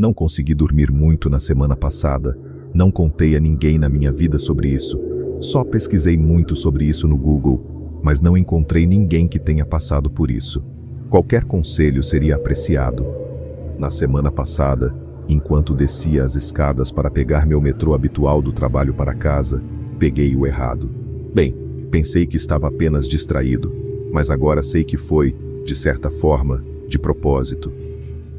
Não consegui dormir muito na semana passada. Não contei a ninguém na minha vida sobre isso. Só pesquisei muito sobre isso no Google, mas não encontrei ninguém que tenha passado por isso. Qualquer conselho seria apreciado. Na semana passada, enquanto descia as escadas para pegar meu metrô habitual do trabalho para casa, peguei o errado. Bem, pensei que estava apenas distraído, mas agora sei que foi, de certa forma, de propósito.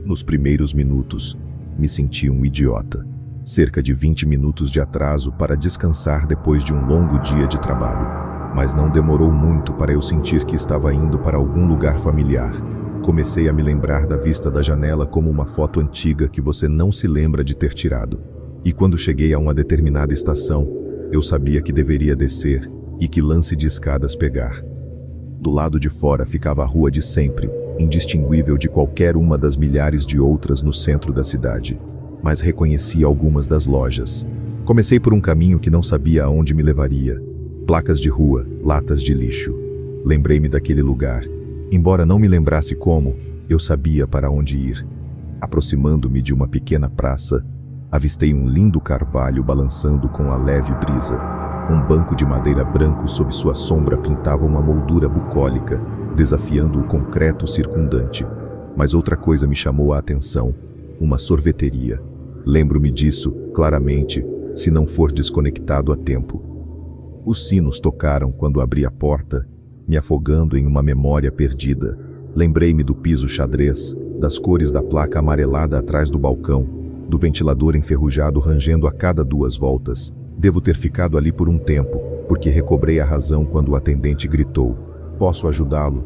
Nos primeiros minutos, me senti um idiota. Cerca de 20 minutos de atraso para descansar depois de um longo dia de trabalho. Mas não demorou muito para eu sentir que estava indo para algum lugar familiar. Comecei a me lembrar da vista da janela como uma foto antiga que você não se lembra de ter tirado. E quando cheguei a uma determinada estação, eu sabia que deveria descer e que lance de escadas pegar. Do lado de fora ficava a rua de sempre, indistinguível de qualquer uma das milhares de outras no centro da cidade. Mas reconheci algumas das lojas. Comecei por um caminho que não sabia aonde me levaria. Placas de rua, latas de lixo. Lembrei-me daquele lugar. Embora não me lembrasse como, eu sabia para onde ir. Aproximando-me de uma pequena praça, avistei um lindo carvalho balançando com a leve brisa. Um banco de madeira branco sob sua sombra pintava uma moldura bucólica, desafiando o concreto circundante. Mas outra coisa me chamou a atenção: uma sorveteria. Lembro-me disso, claramente, se não for desconectado a tempo. Os sinos tocaram quando abri a porta, me afogando em uma memória perdida. Lembrei-me do piso xadrez, das cores da placa amarelada atrás do balcão, do ventilador enferrujado rangendo a cada 2 voltas. Devo ter ficado ali por um tempo, porque recobrei a razão quando o atendente gritou: "Posso ajudá-lo?"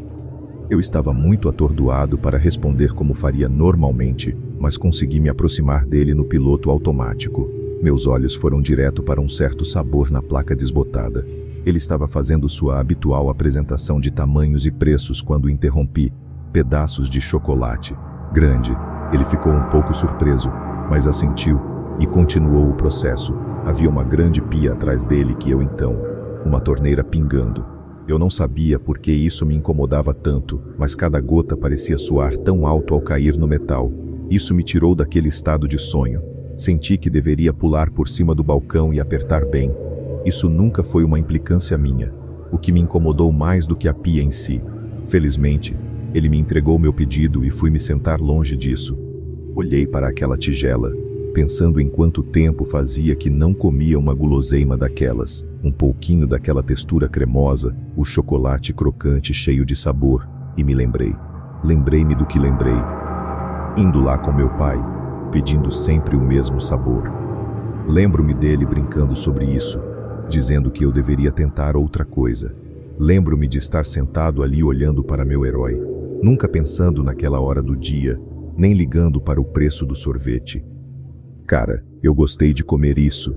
Eu estava muito atordoado para responder como faria normalmente, mas consegui me aproximar dele no piloto automático. Meus olhos foram direto para um certo sabor na placa desbotada. Ele estava fazendo sua habitual apresentação de tamanhos e preços quando interrompi. Pedaços de chocolate. Grande. Ele ficou um pouco surpreso, mas assentiu e continuou o processo. Havia uma grande pia atrás dele que eu então, uma torneira pingando. Eu não sabia por que isso me incomodava tanto, mas cada gota parecia soar tão alto ao cair no metal. Isso me tirou daquele estado de sonho. Senti que deveria pular por cima do balcão e apertar bem. Isso nunca foi uma implicância minha, o que me incomodou mais do que a pia em si. Felizmente, ele me entregou meu pedido e fui me sentar longe disso. Olhei para aquela tigela, pensando em quanto tempo fazia que não comia uma guloseima daquelas, um pouquinho daquela textura cremosa, o chocolate crocante cheio de sabor, e me lembrei. Lembrei-me do que lembrei. Indo lá com meu pai, pedindo sempre o mesmo sabor. Lembro-me dele brincando sobre isso, dizendo que eu deveria tentar outra coisa. Lembro-me de estar sentado ali olhando para meu herói, nunca pensando naquela hora do dia, nem ligando para o preço do sorvete. Cara, eu gostei de comer isso.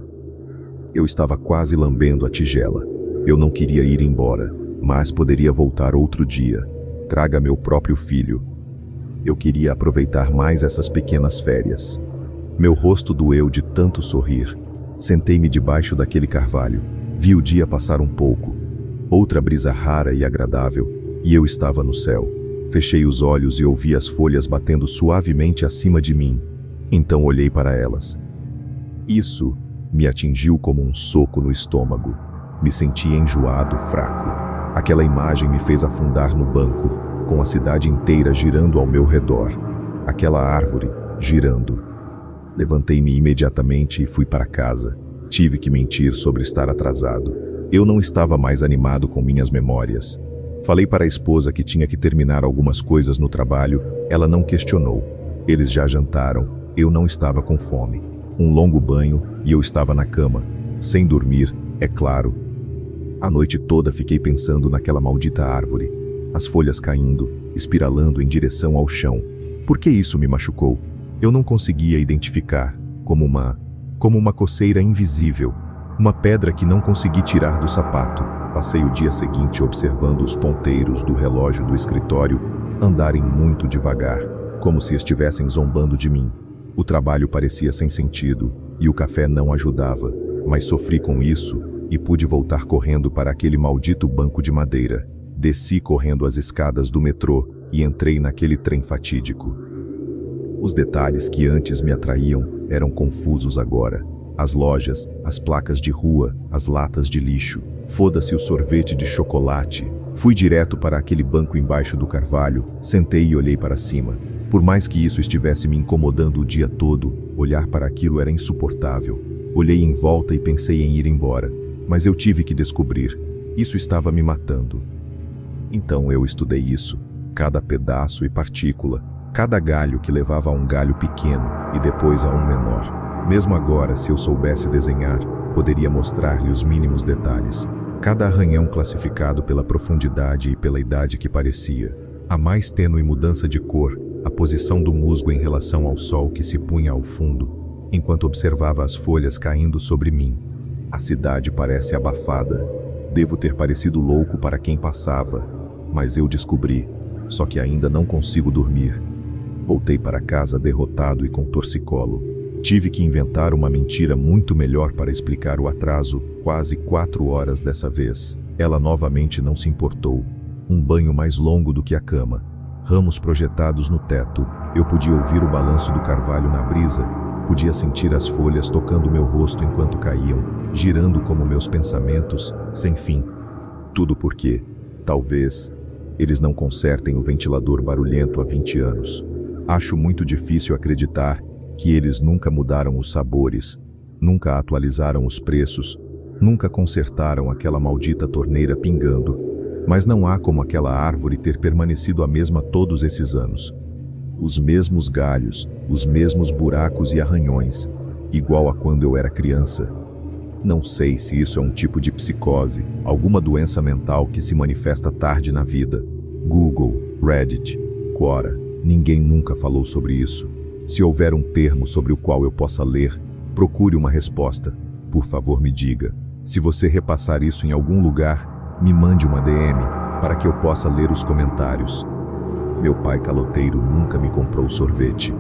Eu estava quase lambendo a tigela. Eu não queria ir embora, mas poderia voltar outro dia. Traga meu próprio filho. Eu queria aproveitar mais essas pequenas férias. Meu rosto doeu de tanto sorrir. Sentei-me debaixo daquele carvalho. Vi o dia passar um pouco. Outra brisa rara e agradável, e eu estava no céu. Fechei os olhos e ouvi as folhas batendo suavemente acima de mim. Então olhei para elas. Isso me atingiu como um soco no estômago. Me senti enjoado, fraco. Aquela imagem me fez afundar no banco, com a cidade inteira girando ao meu redor. Aquela árvore girando. Levantei-me imediatamente e fui para casa. Tive que mentir sobre estar atrasado. Eu não estava mais animado com minhas memórias. Falei para a esposa que tinha que terminar algumas coisas no trabalho. Ela não questionou. Eles já jantaram. Eu não estava com fome. Um longo banho e eu estava na cama, sem dormir, é claro. A noite toda fiquei pensando naquela maldita árvore. As folhas caindo, espiralando em direção ao chão. Por que isso me machucou? Eu não conseguia identificar, como uma coceira invisível, uma pedra que não consegui tirar do sapato. Passei o dia seguinte observando os ponteiros do relógio do escritório andarem muito devagar, como se estivessem zombando de mim. O trabalho parecia sem sentido e o café não ajudava, mas sofri com isso e pude voltar correndo para aquele maldito banco de madeira. Desci correndo as escadas do metrô e entrei naquele trem fatídico. Os detalhes que antes me atraíam eram confusos agora. As lojas, as placas de rua, as latas de lixo. Foda-se o sorvete de chocolate. Fui direto para aquele banco embaixo do carvalho, sentei e olhei para cima. Por mais que isso estivesse me incomodando o dia todo, olhar para aquilo era insuportável. Olhei em volta e pensei em ir embora, mas eu tive que descobrir. Isso estava me matando. Então eu estudei isso, cada pedaço e partícula, cada galho que levava a um galho pequeno e depois a um menor. Mesmo agora, se eu soubesse desenhar, poderia mostrar-lhe os mínimos detalhes. Cada arranhão classificado pela profundidade e pela idade que parecia. A mais tênue mudança de cor, a posição do musgo em relação ao sol que se punha ao fundo, enquanto observava as folhas caindo sobre mim. A cidade parece abafada. Devo ter parecido louco para quem passava, mas eu descobri, só que ainda não consigo dormir. Voltei para casa derrotado e com torcicolo. Tive que inventar uma mentira muito melhor para explicar o atraso, quase 4 horas dessa vez. Ela novamente não se importou. Um banho mais longo do que a cama. Ramos projetados no teto. Eu podia ouvir o balanço do carvalho na brisa. Podia sentir as folhas tocando meu rosto enquanto caíam, girando como meus pensamentos, sem fim. Tudo porque, talvez, eles não consertem o ventilador barulhento há 20 anos. Acho muito difícil acreditar que eles nunca mudaram os sabores, nunca atualizaram os preços, nunca consertaram aquela maldita torneira pingando. Mas não há como aquela árvore ter permanecido a mesma todos esses anos. Os mesmos galhos, os mesmos buracos e arranhões, igual a quando eu era criança. Não sei se isso é um tipo de psicose, alguma doença mental que se manifesta tarde na vida. Google, Reddit, Quora, ninguém nunca falou sobre isso. Se houver um termo sobre o qual eu possa ler, procure uma resposta. Por favor, me diga. Se você repassar isso em algum lugar, me mande uma DM, para que eu possa ler os comentários. Meu pai caloteiro nunca me comprou sorvete.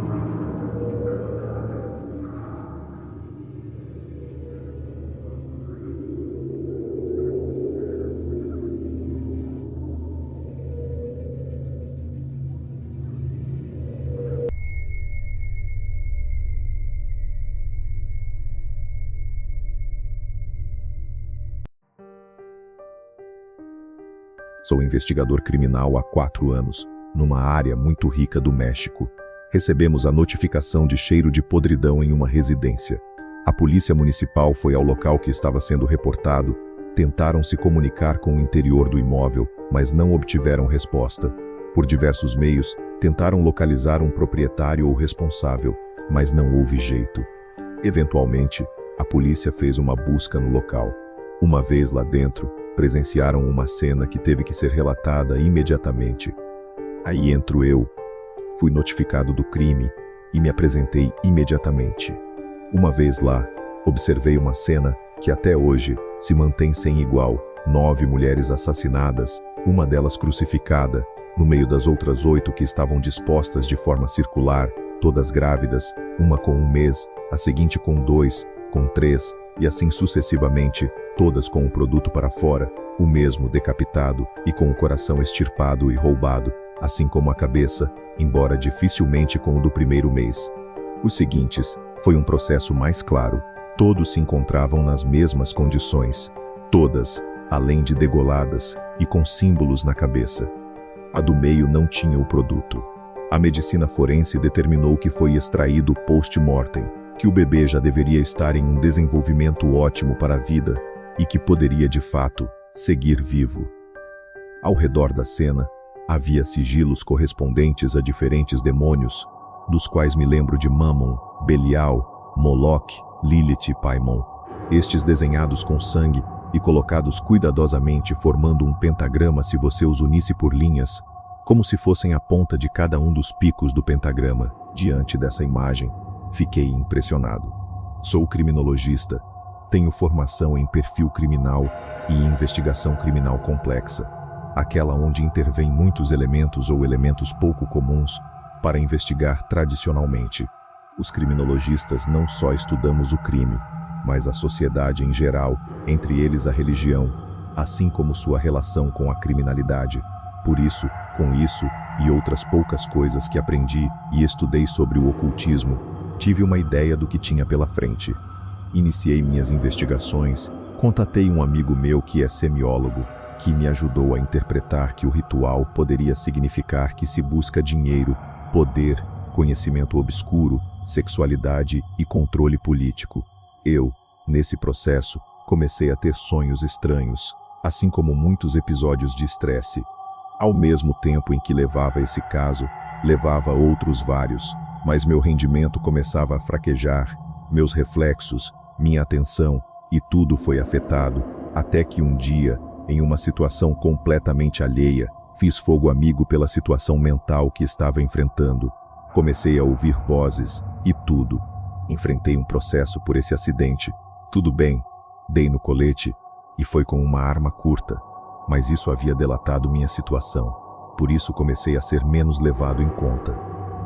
Sou investigador criminal há 4 anos, numa área muito rica do México. Recebemos a notificação de cheiro de podridão em uma residência. A polícia municipal foi ao local que estava sendo reportado, tentaram se comunicar com o interior do imóvel, mas não obtiveram resposta. Por diversos meios, tentaram localizar um proprietário ou responsável, mas não houve jeito. Eventualmente, a polícia fez uma busca no local. Uma vez lá dentro, presenciaram uma cena que teve que ser relatada imediatamente. Aí entro eu. Fui notificado do crime e me apresentei imediatamente. Uma vez lá, observei uma cena que até hoje se mantém sem igual. 9 mulheres assassinadas, uma delas crucificada, no meio das outras 8 que estavam dispostas de forma circular, todas grávidas, uma com 1 mês, a seguinte com 2, com 3, e assim sucessivamente, todas com o produto para fora, o mesmo decapitado e com o coração extirpado e roubado, assim como a cabeça, embora dificilmente com o do primeiro mês. Os seguintes foi um processo mais claro. Todos se encontravam nas mesmas condições, todas, além de degoladas e com símbolos na cabeça. A do meio não tinha o produto. A medicina forense determinou que foi extraído post-mortem, que o bebê já deveria estar em um desenvolvimento ótimo para a vida e que poderia, de fato, seguir vivo. Ao redor da cena, havia sigilos correspondentes a diferentes demônios, dos quais me lembro de Mammon, Belial, Moloch, Lilith e Paimon. Estes desenhados com sangue e colocados cuidadosamente formando um pentagrama se você os unisse por linhas, como se fossem a ponta de cada um dos picos do pentagrama. Diante dessa imagem, fiquei impressionado. Sou criminologista, tenho formação em perfil criminal e investigação criminal complexa, aquela onde intervém muitos elementos ou elementos pouco comuns para investigar tradicionalmente. Os criminologistas não só estudamos o crime, mas a sociedade em geral, entre eles a religião, assim como sua relação com a criminalidade. Por isso, Com isso, e outras poucas coisas que aprendi e estudei sobre o ocultismo, tive uma ideia do que tinha pela frente. Iniciei minhas investigações, contatei um amigo meu que é semiólogo, que me ajudou a interpretar que o ritual poderia significar que se busca dinheiro, poder, conhecimento obscuro, sexualidade e controle político. Eu, nesse processo, comecei a ter sonhos estranhos, assim como muitos episódios de estresse. Ao mesmo tempo em que levava esse caso, levava outros vários, mas meu rendimento começava a fraquejar, meus reflexos, minha atenção, e tudo foi afetado, até que um dia, em uma situação completamente alheia, fiz fogo amigo pela situação mental que estava enfrentando. Comecei a ouvir vozes, e tudo. Enfrentei um processo por esse acidente. Tudo bem, dei no colete, e foi com uma arma curta, mas isso havia delatado minha situação. Por isso comecei a ser menos levado em conta.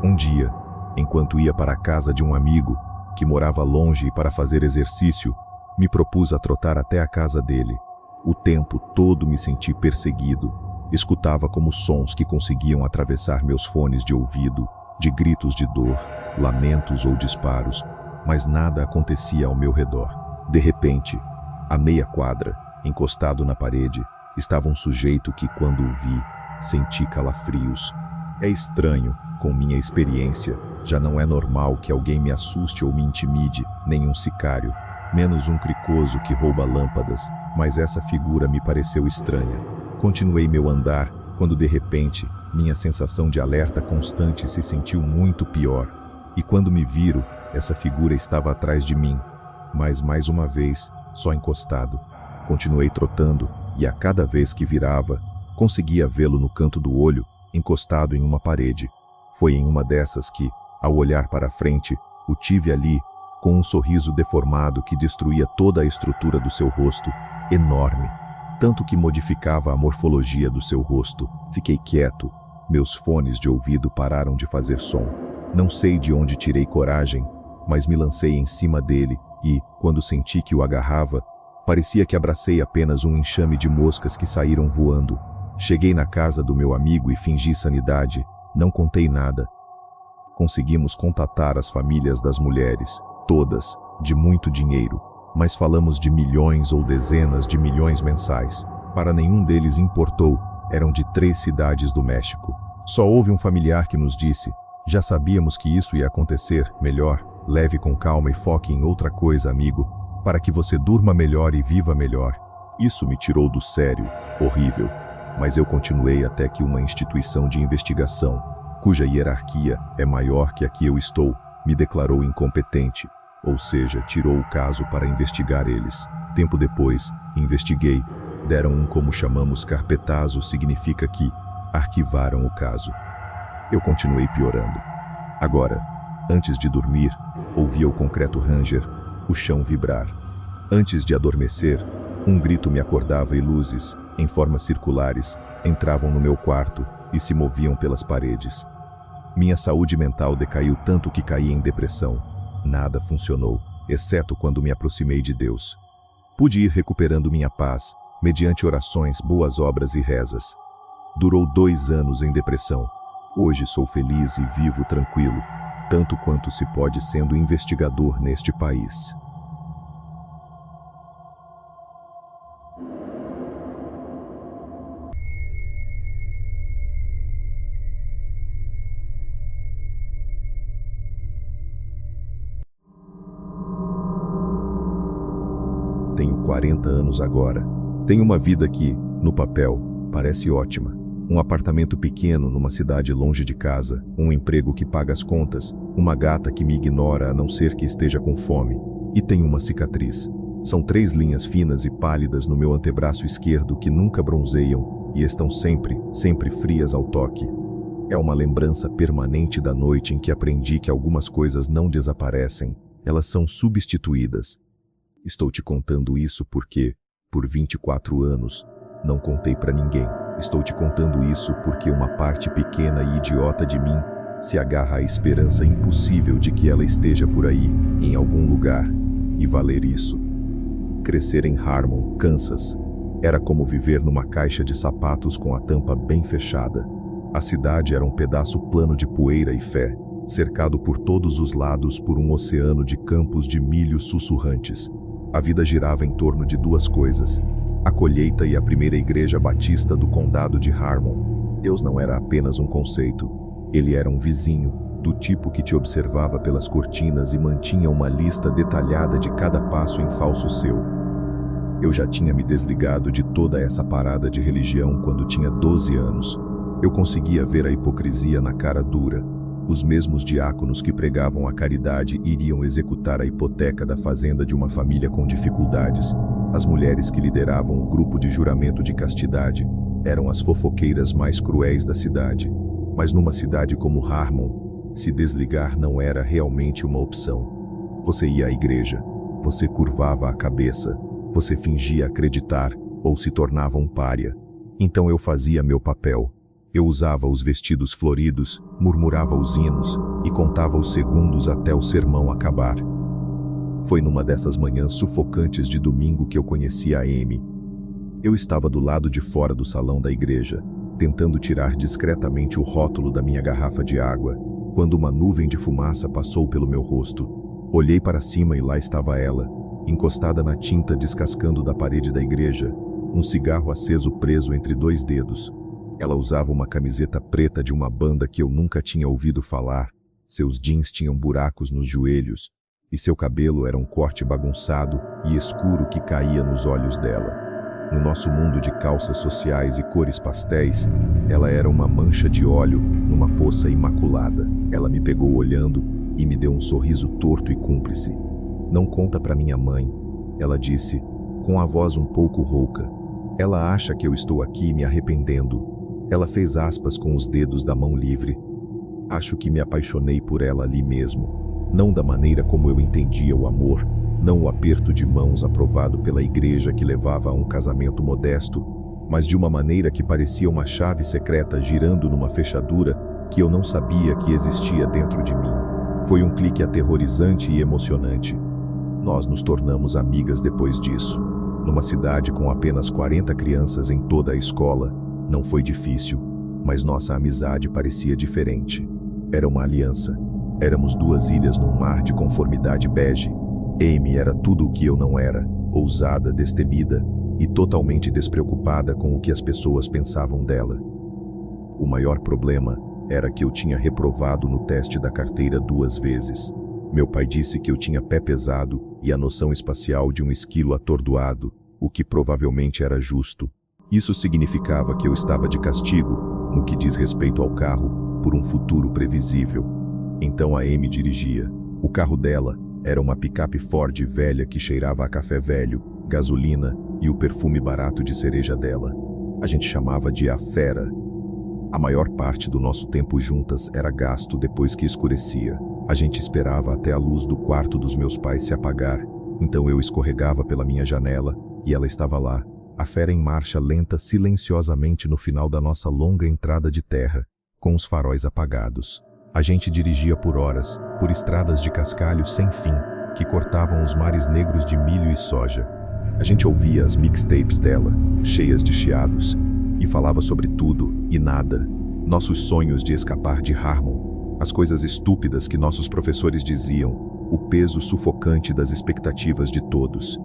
Um dia, enquanto ia para a casa de um amigo, que morava longe e para fazer exercício, me propus a trotar até a casa dele. O tempo todo me senti perseguido. Escutava como sons que conseguiam atravessar meus fones de ouvido, de gritos de dor, lamentos ou disparos, mas nada acontecia ao meu redor. De repente, a meia quadra, encostado na parede, estava um sujeito que, quando o vi, senti calafrios. É estranho, com minha experiência, já não é normal que alguém me assuste ou me intimide, nem um sicário, menos um cricoso que rouba lâmpadas, mas essa figura me pareceu estranha. Continuei meu andar, quando de repente, minha sensação de alerta constante se sentiu muito pior, e quando me viro, essa figura estava atrás de mim, mas mais uma vez, só encostado. Continuei trotando, e a cada vez que virava, conseguia vê-lo no canto do olho, encostado em uma parede. Foi em uma dessas que, ao olhar para frente, o tive ali, com um sorriso deformado que destruía toda a estrutura do seu rosto, enorme, tanto que modificava a morfologia do seu rosto. Fiquei quieto, meus fones de ouvido pararam de fazer som. Não sei de onde tirei coragem, mas me lancei em cima dele e, quando senti que o agarrava, parecia que abracei apenas um enxame de moscas que saíram voando. Cheguei na casa do meu amigo e fingi sanidade, não contei nada. Conseguimos contatar as famílias das mulheres, todas, de muito dinheiro, mas falamos de milhões ou dezenas de milhões mensais. Para nenhum deles importou, eram de 3 cidades do México. Só houve um familiar que nos disse: já sabíamos que isso ia acontecer, melhor, leve com calma e foque em outra coisa, amigo, para que você durma melhor e viva melhor. Isso me tirou do sério, horrível, mas eu continuei até que uma instituição de investigação, cuja hierarquia é maior que a que eu estou, me declarou incompetente, ou seja, tirou o caso para investigar eles. Tempo depois, investiguei, deram um como chamamos carpetazo, significa que arquivaram o caso. Eu continuei piorando. Agora, antes de dormir, ouvia o concreto ranger, o chão vibrar. Antes de adormecer, um grito me acordava e luzes, em formas circulares, entravam no meu quarto e se moviam pelas paredes. Minha saúde mental decaiu tanto que caí em depressão. Nada funcionou, exceto quando me aproximei de Deus. Pude ir recuperando minha paz, mediante orações, boas obras e rezas. Durou 2 anos em depressão. Hoje sou feliz e vivo tranquilo, tanto quanto se pode sendo investigador neste país. Tenho 40 anos agora. Tenho uma vida que, no papel, parece ótima. Um apartamento pequeno numa cidade longe de casa, um emprego que paga as contas, uma gata que me ignora a não ser que esteja com fome. E tenho uma cicatriz. São 3 linhas finas e pálidas no meu antebraço esquerdo que nunca bronzeiam e estão sempre, sempre frias ao toque. É uma lembrança permanente da noite em que aprendi que algumas coisas não desaparecem, elas são substituídas. Estou te contando isso porque, por 24 anos, não contei para ninguém. Estou te contando isso porque uma parte pequena e idiota de mim se agarra à esperança impossível de que ela esteja por aí, em algum lugar, e valer isso. Crescer em Harmon, Kansas, era como viver numa caixa de sapatos com a tampa bem fechada. A cidade era um pedaço plano de poeira e fé, cercado por todos os lados por um oceano de campos de milho sussurrantes. A vida girava em torno de duas coisas: a colheita e a primeira igreja batista do condado de Harmon. Deus não era apenas um conceito, ele era um vizinho, do tipo que te observava pelas cortinas e mantinha uma lista detalhada de cada passo em falso seu. Eu já tinha me desligado de toda essa parada de religião quando tinha 12 anos. Eu conseguia ver a hipocrisia na cara dura. Os mesmos diáconos que pregavam a caridade iriam executar a hipoteca da fazenda de uma família com dificuldades. As mulheres que lideravam o grupo de juramento de castidade eram as fofoqueiras mais cruéis da cidade. Mas numa cidade como Harmon, se desligar não era realmente uma opção. Você ia à igreja, você curvava a cabeça, você fingia acreditar ou se tornava um pária. Então eu fazia meu papel. Eu usava os vestidos floridos, murmurava os hinos e contava os segundos até o sermão acabar. Foi numa dessas manhãs sufocantes de domingo que eu conheci a Amy. Eu estava do lado de fora do salão da igreja, tentando tirar discretamente o rótulo da minha garrafa de água, quando uma nuvem de fumaça passou pelo meu rosto. Olhei para cima e lá estava ela, encostada na tinta descascando da parede da igreja, um cigarro aceso preso entre dois dedos. Ela usava uma camiseta preta de uma banda que eu nunca tinha ouvido falar, seus jeans tinham buracos nos joelhos, e seu cabelo era um corte bagunçado e escuro que caía nos olhos dela. No nosso mundo de calças sociais e cores pastéis, ela era uma mancha de óleo numa poça imaculada. Ela me pegou olhando e me deu um sorriso torto e cúmplice. "Não conta pra minha mãe", ela disse, com a voz um pouco rouca. "Ela acha que eu estou aqui me arrependendo." Ela fez aspas com os dedos da mão livre. "Acho que me apaixonei por ela ali mesmo. Não da maneira como eu entendia o amor, não o aperto de mãos aprovado pela igreja que levava a um casamento modesto, mas de uma maneira que parecia uma chave secreta girando numa fechadura que eu não sabia que existia dentro de mim. Foi um clique aterrorizante e emocionante. Nós nos tornamos amigas depois disso. Numa cidade com apenas 40 crianças em toda a escola, não foi difícil, mas nossa amizade parecia diferente. Era uma aliança. Éramos duas ilhas num mar de conformidade bege. Amy era tudo o que eu não era, ousada, destemida e totalmente despreocupada com o que as pessoas pensavam dela. O maior problema era que eu tinha reprovado no teste da carteira 2 vezes. Meu pai disse que eu tinha pé pesado e a noção espacial de um esquilo atordoado, o que provavelmente era justo. Isso significava que eu estava de castigo, no que diz respeito ao carro, por um futuro previsível. Então a Amy dirigia. O carro dela era uma picape Ford velha que cheirava a café velho, gasolina e o perfume barato de cereja dela. A gente chamava de a Fera. A maior parte do nosso tempo juntas era gasto depois que escurecia. A gente esperava até a luz do quarto dos meus pais se apagar, então eu escorregava pela minha janela e ela estava lá, a Fera em marcha lenta silenciosamente no final da nossa longa entrada de terra, com os faróis apagados. A gente dirigia por horas, por estradas de cascalho sem fim, que cortavam os mares negros de milho e soja. A gente ouvia as mixtapes dela, cheias de chiados, e falava sobre tudo e nada. Nossos sonhos de escapar de Harmon, as coisas estúpidas que nossos professores diziam, o peso sufocante das expectativas de todos.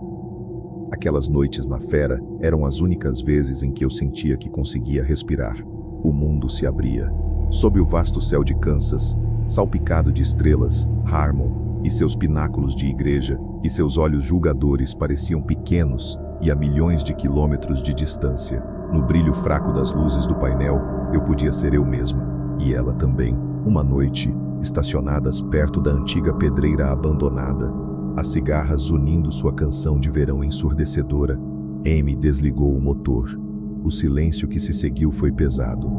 Aquelas noites na Fera eram as únicas vezes em que eu sentia que conseguia respirar. O mundo se abria. Sob o vasto céu de Kansas, salpicado de estrelas, Harmon e seus pináculos de igreja e seus olhos julgadores pareciam pequenos e a milhões de quilômetros de distância. No brilho fraco das luzes do painel, eu podia ser eu mesma, e ela também. Uma noite, estacionadas perto da antiga pedreira abandonada, as cigarras unindo sua canção de verão ensurdecedora, Amy desligou o motor. O silêncio que se seguiu foi pesado.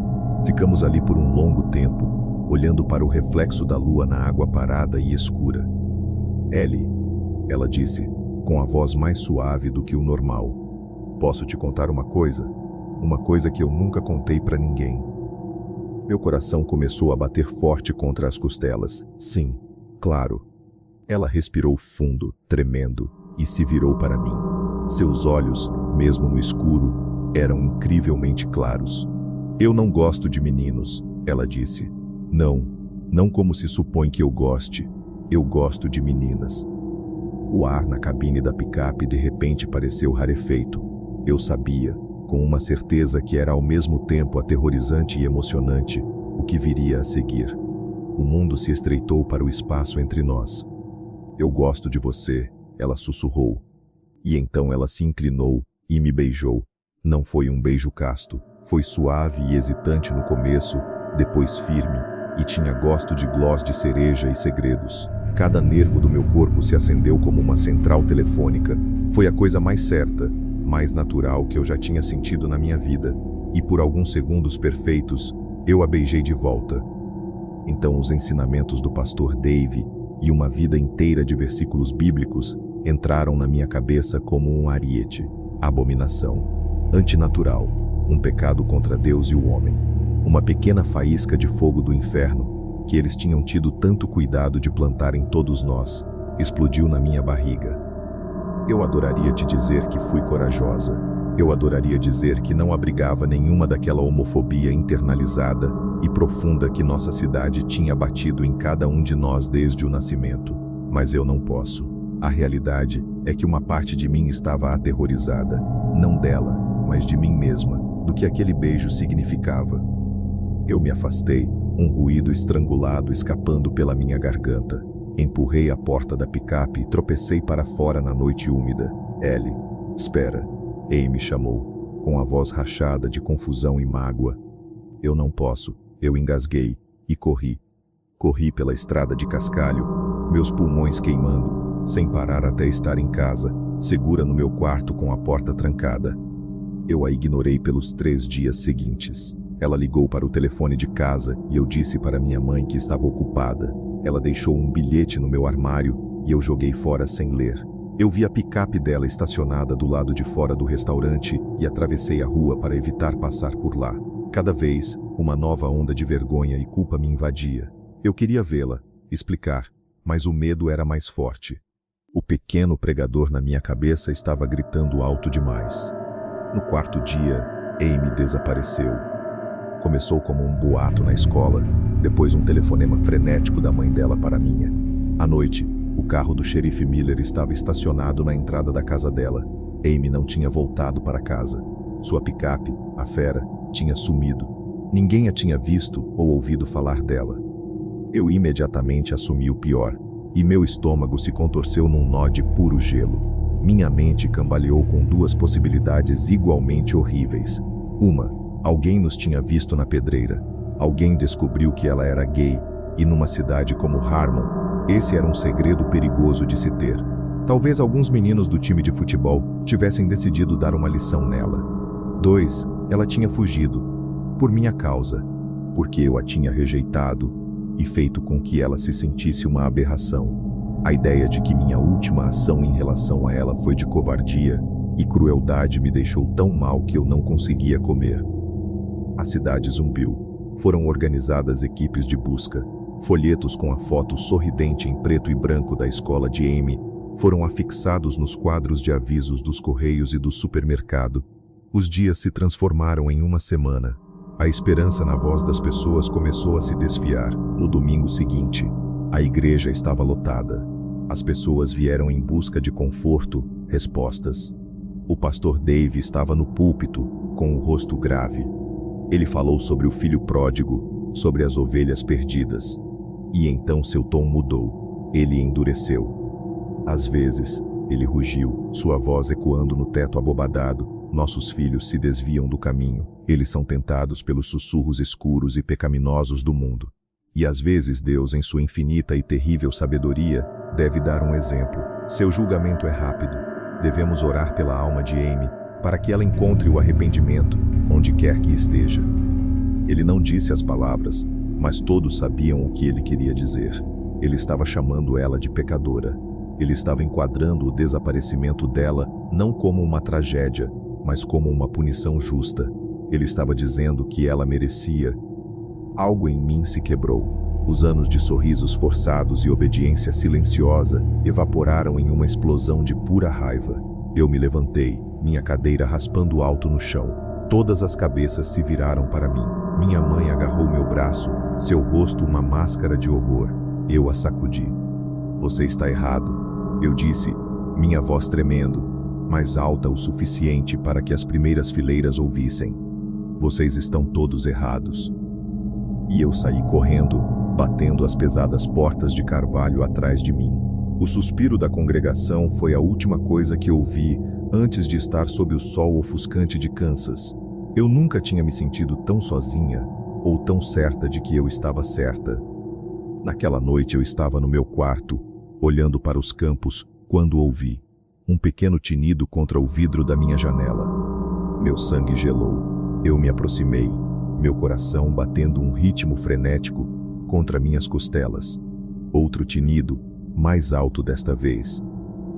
Ficamos ali por um longo tempo, olhando para o reflexo da lua na água parada e escura. "Ellie", ela disse, com a voz mais suave do que o normal. "Posso te contar uma coisa? Uma coisa que eu nunca contei para ninguém." Meu coração começou a bater forte contra as costelas. "Sim, claro." Ela respirou fundo, tremendo, e se virou para mim. Seus olhos, mesmo no escuro, eram incrivelmente claros. Eu não gosto de meninos, ela disse. Não, não como se supõe que eu goste. Eu gosto de meninas. O ar na cabine da picape de repente pareceu rarefeito. Eu sabia, com uma certeza que era ao mesmo tempo aterrorizante e emocionante, o que viria a seguir. O mundo se estreitou para o espaço entre nós. Eu gosto de você, ela sussurrou. E então ela se inclinou e me beijou. Não foi um beijo casto, foi suave e hesitante no começo, depois firme, e tinha gosto de gloss de cereja e segredos. Cada nervo do meu corpo se acendeu como uma central telefônica. Foi a coisa mais certa, mais natural que eu já tinha sentido na minha vida, e por alguns segundos perfeitos, eu a beijei de volta. Então os ensinamentos do pastor Dave e uma vida inteira de versículos bíblicos entraram na minha cabeça como um ariete. Abominação, antinatural, um pecado contra Deus e o homem, uma pequena faísca de fogo do inferno, que eles tinham tido tanto cuidado de plantar em todos nós, explodiu na minha barriga. Eu adoraria te dizer que fui corajosa. Eu adoraria dizer que não abrigava nenhuma daquela homofobia internalizada e profunda que nossa cidade tinha batido em cada um de nós desde o nascimento. Mas eu não posso. A realidade é que uma parte de mim estava aterrorizada, não dela, mas de mim mesma, do que aquele beijo significava. Eu me afastei, um ruído estrangulado escapando pela minha garganta. Empurrei a porta da picape e tropecei para fora na noite úmida. Ellie, espera. Amy chamou, com a voz rachada de confusão e mágoa. Eu não posso. Eu engasguei e corri. Corri pela estrada de cascalho, meus pulmões queimando, sem parar até estar em casa, segura no meu quarto com a porta trancada. Eu a ignorei pelos 3 dias seguintes. Ela ligou para o telefone de casa e eu disse para minha mãe que estava ocupada. Ela deixou um bilhete no meu armário e eu joguei fora sem ler. Eu vi a picape dela estacionada do lado de fora do restaurante e atravessei a rua para evitar passar por lá. Cada vez, uma nova onda de vergonha e culpa me invadia. Eu queria vê-la, explicar, mas o medo era mais forte. O pequeno pregador na minha cabeça estava gritando alto demais. No 4º dia, Amy desapareceu. Começou como um boato na escola, depois um telefonema frenético da mãe dela para a minha. À noite, o carro do xerife Miller estava estacionado na entrada da casa dela. Amy não tinha voltado para casa. Sua picape, a fera, tinha sumido. Ninguém a tinha visto ou ouvido falar dela. Eu imediatamente assumi o pior, e meu estômago se contorceu num nó de puro gelo. Minha mente cambaleou com 2 possibilidades igualmente horríveis. Uma, alguém nos tinha visto na pedreira. Alguém descobriu que ela era gay, e numa cidade como Harmon, esse era um segredo perigoso de se ter. Talvez alguns meninos do time de futebol tivessem decidido dar uma lição nela. 2, ela tinha fugido, por minha causa, porque eu a tinha rejeitado e feito com que ela se sentisse uma aberração. A ideia de que minha última ação em relação a ela foi de covardia e crueldade me deixou tão mal que eu não conseguia comer. A cidade zumbiu. Foram organizadas equipes de busca. Folhetos com a foto sorridente em preto e branco da escola de Amy foram afixados nos quadros de avisos dos correios e do supermercado. Os dias se transformaram em uma semana. A esperança na voz das pessoas começou a se desfiar. No domingo seguinte, a igreja estava lotada. As pessoas vieram em busca de conforto, respostas. O pastor Dave estava no púlpito, com o rosto grave. Ele falou sobre o filho pródigo, sobre as ovelhas perdidas. E então seu tom mudou. Ele endureceu. Às vezes, ele rugiu, sua voz ecoando no teto abobadado. Nossos filhos se desviam do caminho. Eles são tentados pelos sussurros escuros e pecaminosos do mundo. E às vezes Deus, em sua infinita e terrível sabedoria, deve dar um exemplo. Seu julgamento é rápido. Devemos orar pela alma de Amy, para que ela encontre o arrependimento, onde quer que esteja. Ele não disse as palavras, mas todos sabiam o que ele queria dizer. Ele estava chamando ela de pecadora. Ele estava enquadrando o desaparecimento dela não como uma tragédia, mas como uma punição justa. Ele estava dizendo que ela merecia. Algo em mim se quebrou. Os anos de sorrisos forçados e obediência silenciosa evaporaram em uma explosão de pura raiva. Eu me levantei, minha cadeira raspando alto no chão. Todas as cabeças se viraram para mim. Minha mãe agarrou meu braço, seu rosto uma máscara de horror. Eu a sacudi. Você está errado, eu disse, minha voz tremendo, mais alta o suficiente para que as primeiras fileiras ouvissem. Vocês estão todos errados. E eu saí correndo, batendo as pesadas portas de carvalho atrás de mim. O suspiro da congregação foi a última coisa que ouvi antes de estar sob o sol ofuscante de Kansas. Eu nunca tinha me sentido tão sozinha, ou tão certa de que eu estava certa. Naquela noite eu estava no meu quarto, olhando para os campos, quando ouvi um pequeno tinido contra o vidro da minha janela. Meu sangue gelou. Eu me aproximei, meu coração batendo um ritmo frenético contra minhas costelas. Outro tinido, mais alto desta vez.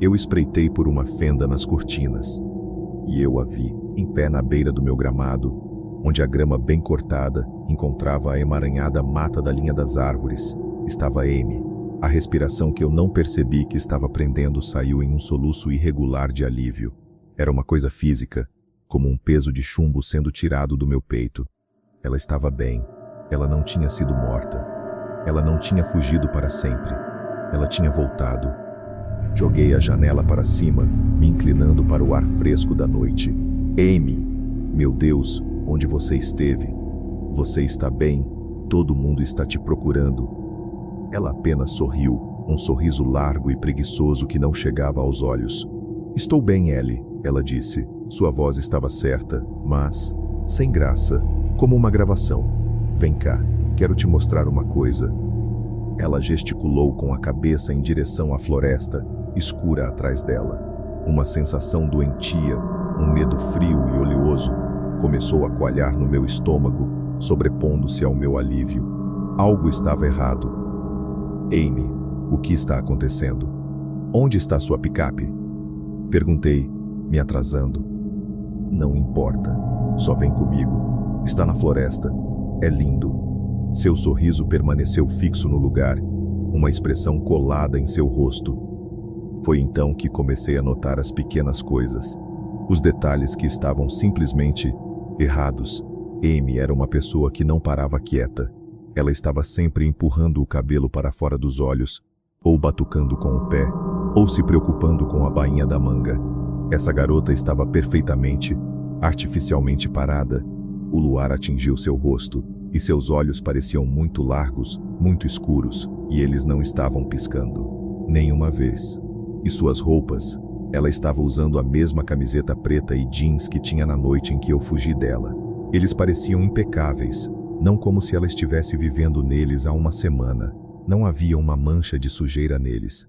Eu espreitei por uma fenda nas cortinas. E eu a vi, em pé na beira do meu gramado, onde a grama bem cortada encontrava a emaranhada mata da linha das árvores. Estava Amy. A respiração que eu não percebi que estava prendendo saiu em um soluço irregular de alívio. Era uma coisa física, como um peso de chumbo sendo tirado do meu peito. Ela estava bem. Ela não tinha sido morta. Ela não tinha fugido para sempre. Ela tinha voltado. Joguei a janela para cima, me inclinando para o ar fresco da noite. Amy, meu Deus, onde você esteve? Você está bem? Todo mundo está te procurando. Ela apenas sorriu, um sorriso largo e preguiçoso que não chegava aos olhos. Estou bem, Ellie, ela disse. Sua voz estava certa, mas sem graça, como uma gravação. Vem cá, quero te mostrar uma coisa. Ela gesticulou com a cabeça em direção à floresta, escura atrás dela. Uma sensação doentia, um medo frio e oleoso, começou a coalhar no meu estômago, sobrepondo-se ao meu alívio. Algo estava errado. Amy, o que está acontecendo? Onde está sua picape? Perguntei, me atrasando. Não importa, só vem comigo. Está na floresta. É lindo. Seu sorriso permaneceu fixo no lugar, uma expressão colada em seu rosto. Foi então que comecei a notar as pequenas coisas, os detalhes que estavam simplesmente errados. Amy era uma pessoa que não parava quieta. Ela estava sempre empurrando o cabelo para fora dos olhos, ou batucando com o pé, ou se preocupando com a bainha da manga. Essa garota estava perfeitamente, artificialmente parada. O luar atingiu seu rosto, e seus olhos pareciam muito largos, muito escuros, e eles não estavam piscando. Nenhuma vez. E suas roupas? Ela estava usando a mesma camiseta preta e jeans que tinha na noite em que eu fugi dela. Eles pareciam impecáveis, não como se ela estivesse vivendo neles há uma semana. Não havia uma mancha de sujeira neles.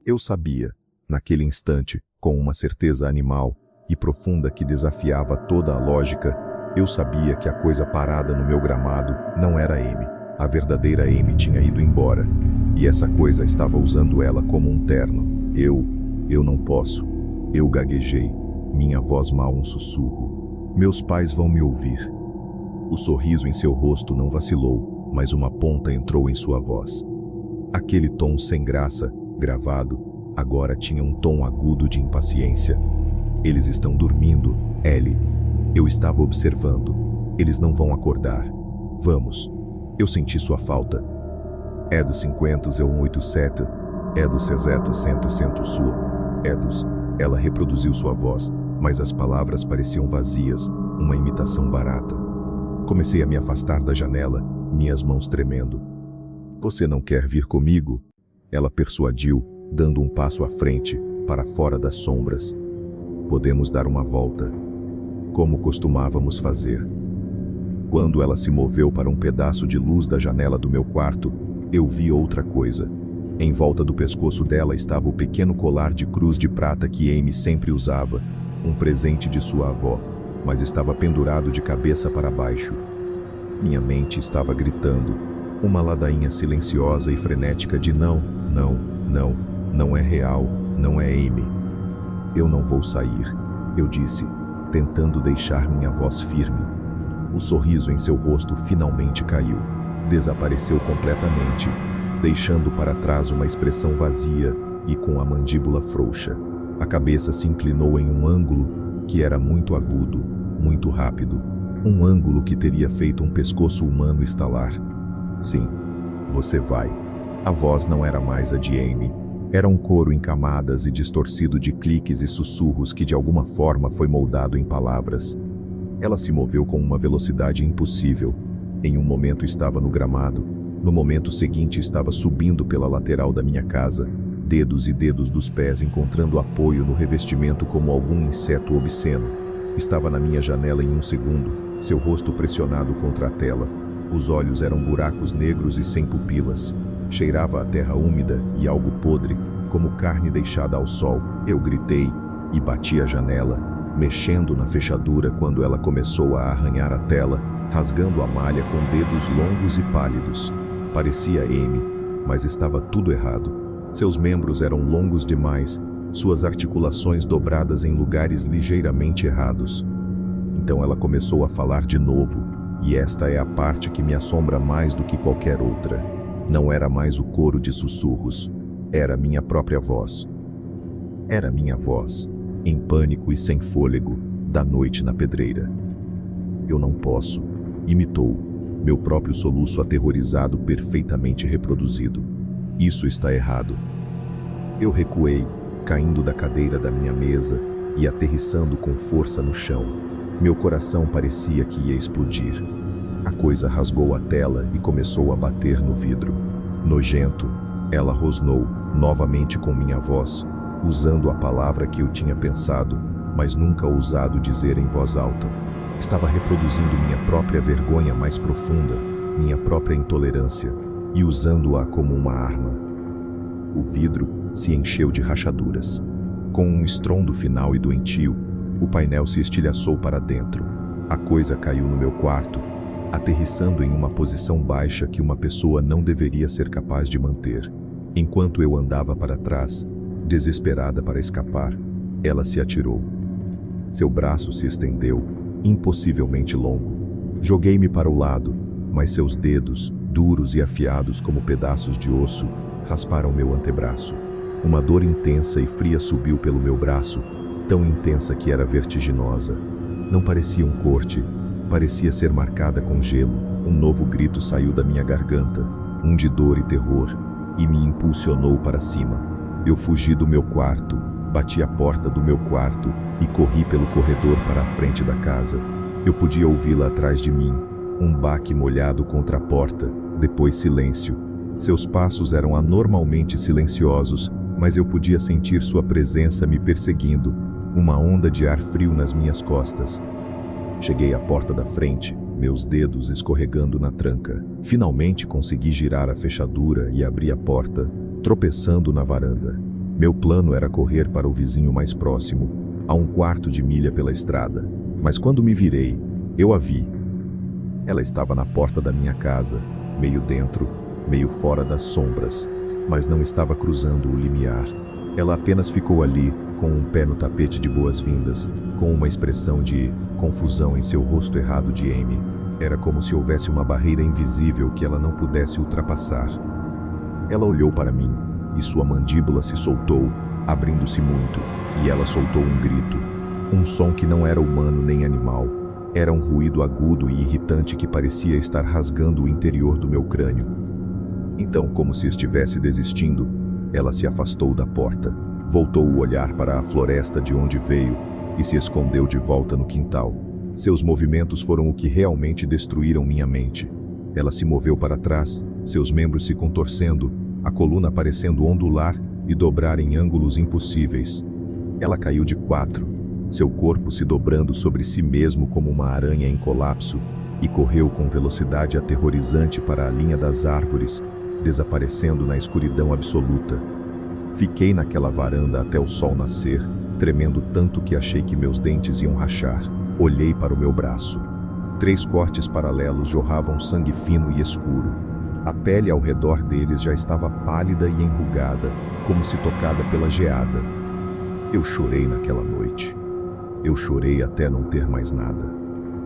Eu sabia, naquele instante, com uma certeza animal e profunda que desafiava toda a lógica, eu sabia que a coisa parada no meu gramado não era Amy. A verdadeira Amy tinha ido embora, e essa coisa estava usando ela como um terno. Eu não posso. Eu gaguejei, minha voz mal um sussurro. Meus pais vão me ouvir. O sorriso em seu rosto não vacilou, mas uma ponta entrou em sua voz. Aquele tom sem graça, gravado, agora tinha um tom agudo de impaciência. Eles estão dormindo, Ellie. Eu estava observando. Eles não vão acordar. Vamos. Eu senti sua falta. É dos 50 é 187. É do Ceseta 100% sua. Edos. Ela reproduziu sua voz, mas as palavras pareciam vazias, uma imitação barata. Comecei a me afastar da janela, minhas mãos tremendo. Você não quer vir comigo? Ela persuadiu, dando um passo à frente, para fora das sombras. Podemos dar uma volta, como costumávamos fazer. Quando ela se moveu para um pedaço de luz da janela do meu quarto, eu vi outra coisa. Em volta do pescoço dela estava o pequeno colar de cruz de prata que Amy sempre usava, um presente de sua avó, mas estava pendurado de cabeça para baixo. Minha mente estava gritando, uma ladainha silenciosa e frenética de não é real, não é Amy. Eu não vou sair, eu disse, tentando deixar minha voz firme. O sorriso em seu rosto finalmente caiu, desapareceu completamente, deixando para trás uma expressão vazia e com a mandíbula frouxa. A cabeça se inclinou em um ângulo que era muito agudo, muito rápido. Um ângulo que teria feito um pescoço humano estalar. Sim, você vai. A voz não era mais a de Amy. Era um coro em camadas e distorcido de cliques e sussurros que de alguma forma foi moldado em palavras. Ela se moveu com uma velocidade impossível. Em um momento estava no gramado. No momento seguinte estava subindo pela lateral da minha casa, dedos e dedos dos pés encontrando apoio no revestimento como algum inseto obsceno. Estava na minha janela em um segundo, seu rosto pressionado contra a tela. Os olhos eram buracos negros e sem pupilas. Cheirava a terra úmida e algo podre, como carne deixada ao sol. Eu gritei e bati a janela, mexendo na fechadura quando ela começou a arranhar a tela, rasgando a malha com dedos longos e pálidos. Parecia Amy, mas estava tudo errado. Seus membros eram longos demais, suas articulações dobradas em lugares ligeiramente errados. Então ela começou a falar de novo, e esta é a parte que me assombra mais do que qualquer outra. Não era mais o coro de sussurros, era minha própria voz. Era minha voz, em pânico e sem fôlego, da noite na pedreira. Eu não posso, imitou, meu próprio soluço aterrorizado perfeitamente reproduzido. Isso está errado. Eu recuei, caindo da cadeira da minha mesa e aterrissando com força no chão. Meu coração parecia que ia explodir. A coisa rasgou a tela e começou a bater no vidro. Nojento, ela rosnou, novamente com minha voz, usando a palavra que eu tinha pensado, mas nunca ousado dizer em voz alta. Estava reproduzindo minha própria vergonha mais profunda, minha própria intolerância, e usando-a como uma arma. O vidro se encheu de rachaduras. Com um estrondo final e doentio, o painel se estilhaçou para dentro. A coisa caiu no meu quarto, aterrissando em uma posição baixa que uma pessoa não deveria ser capaz de manter. Enquanto eu andava para trás, desesperada para escapar, ela se atirou. Seu braço se estendeu, impossivelmente longo. Joguei-me para o lado, mas seus dedos, duros e afiados como pedaços de osso, rasparam meu antebraço. Uma dor intensa e fria subiu pelo meu braço, tão intensa que era vertiginosa. Não parecia um corte, parecia ser marcada com gelo. Um novo grito saiu da minha garganta, um de dor e terror, e me impulsionou para cima. Eu fugi do meu quarto, bati a porta do meu quarto e corri pelo corredor para a frente da casa. Eu podia ouvi-la atrás de mim, um baque molhado contra a porta, depois silêncio. Seus passos eram anormalmente silenciosos, mas eu podia sentir sua presença me perseguindo, uma onda de ar frio nas minhas costas. Cheguei à porta da frente, meus dedos escorregando na tranca. Finalmente consegui girar a fechadura e abri a porta, tropeçando na varanda. Meu plano era correr para o vizinho mais próximo, a 1/4 de milha pela estrada. Mas quando me virei, eu a vi. Ela estava na porta da minha casa, meio dentro, meio fora das sombras, mas não estava cruzando o limiar. Ela apenas ficou ali, com um pé no tapete de boas-vindas, com uma expressão de confusão em seu rosto errado de Amy. Era como se houvesse uma barreira invisível que ela não pudesse ultrapassar. Ela olhou para mim, e sua mandíbula se soltou, abrindo-se muito, e ela soltou um grito. Um som que não era humano nem animal. Era um ruído agudo e irritante que parecia estar rasgando o interior do meu crânio. Então, como se estivesse desistindo, ela se afastou da porta, voltou o olhar para a floresta de onde veio e se escondeu de volta no quintal. Seus movimentos foram o que realmente destruíram minha mente. Ela se moveu para trás, seus membros se contorcendo, a coluna parecendo ondular e dobrar em ângulos impossíveis. Ela caiu de 4, seu corpo se dobrando sobre si mesmo como uma aranha em colapso, e correu com velocidade aterrorizante para a linha das árvores, desaparecendo na escuridão absoluta. Fiquei naquela varanda até o sol nascer, tremendo tanto que achei que meus dentes iam rachar. Olhei para o meu braço. 3 cortes paralelos jorravam sangue fino e escuro. A pele ao redor deles já estava pálida e enrugada, como se tocada pela geada. Eu chorei naquela noite. Eu chorei até não ter mais nada.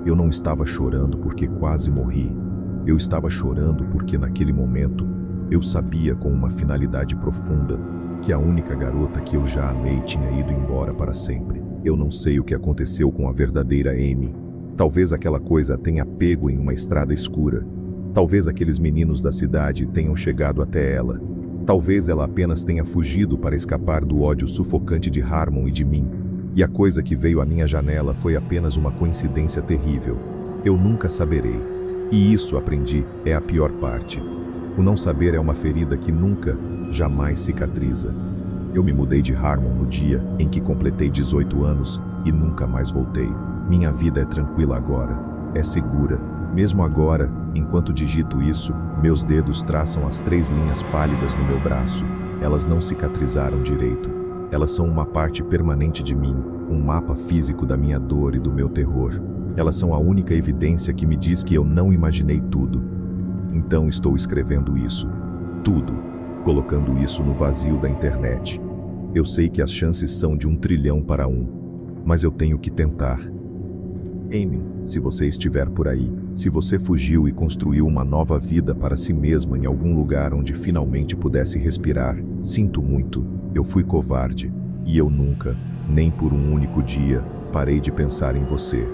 Eu não estava chorando porque quase morri. Eu estava chorando porque naquele momento eu sabia com uma finalidade profunda que a única garota que eu já amei tinha ido embora para sempre. Eu não sei o que aconteceu com a verdadeira Amy. Talvez aquela coisa tenha pego em uma estrada escura. Talvez aqueles meninos da cidade tenham chegado até ela. Talvez ela apenas tenha fugido para escapar do ódio sufocante de Harmon e de mim. E a coisa que veio à minha janela foi apenas uma coincidência terrível. Eu nunca saberei. E isso, aprendi, é a pior parte. O não saber é uma ferida que nunca, jamais cicatriza. Eu me mudei de Harmon no dia em que completei 18 anos e nunca mais voltei. Minha vida é tranquila agora, é segura. Mesmo agora, enquanto digito isso, meus dedos traçam as 3 linhas pálidas no meu braço. Elas não cicatrizaram direito. Elas são uma parte permanente de mim, um mapa físico da minha dor e do meu terror. Elas são a única evidência que me diz que eu não imaginei tudo. Então estou escrevendo isso. Tudo. Colocando isso no vazio da internet. Eu sei que as chances são de 1 trilhão para 1. Mas eu tenho que tentar. Amy, se você estiver por aí, se você fugiu e construiu uma nova vida para si mesma em algum lugar onde finalmente pudesse respirar, sinto muito, eu fui covarde. E eu nunca, nem por um único dia, parei de pensar em você.